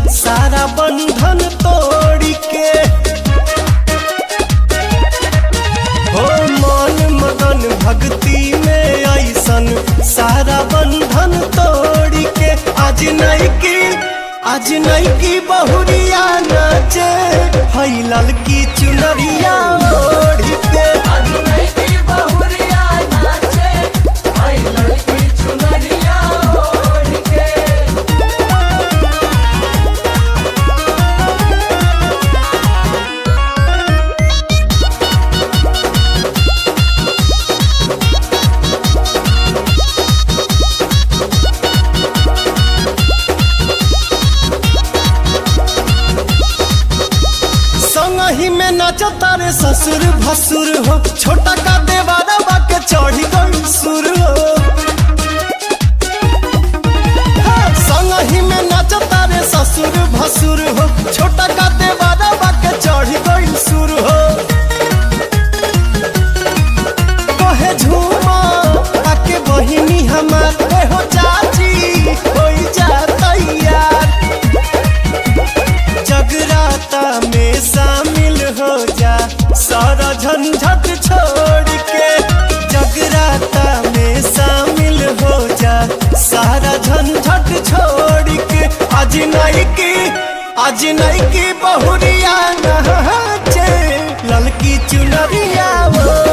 सारा बंधन तोड़ के। हो मन मगन भक्ति में ऐसन सारा बंधन तोड़ के। आज नहीं की बहुरिया नाचे हई ललकी चुनरिया ओढ़ के। संगही में नाचता रे ससुर भसुर हो, छोटा का देवारा बाके चढ़ी गई सुर हो। संगही में नाचता रे ससुर भसुर हो, छोटा का देवारा बाके चढ़ी गई सुर हो। कहे झूमा आके बहिनी हमार हो चाची होई जा तैयार। जगराता में शामिल हो जा सारा झंझट छोड़ के। जगराता में शामिल हो जा सारा झंझट छोड़ के। आज नहीं की बहुरिया नाचे ललकी चुनरिया वो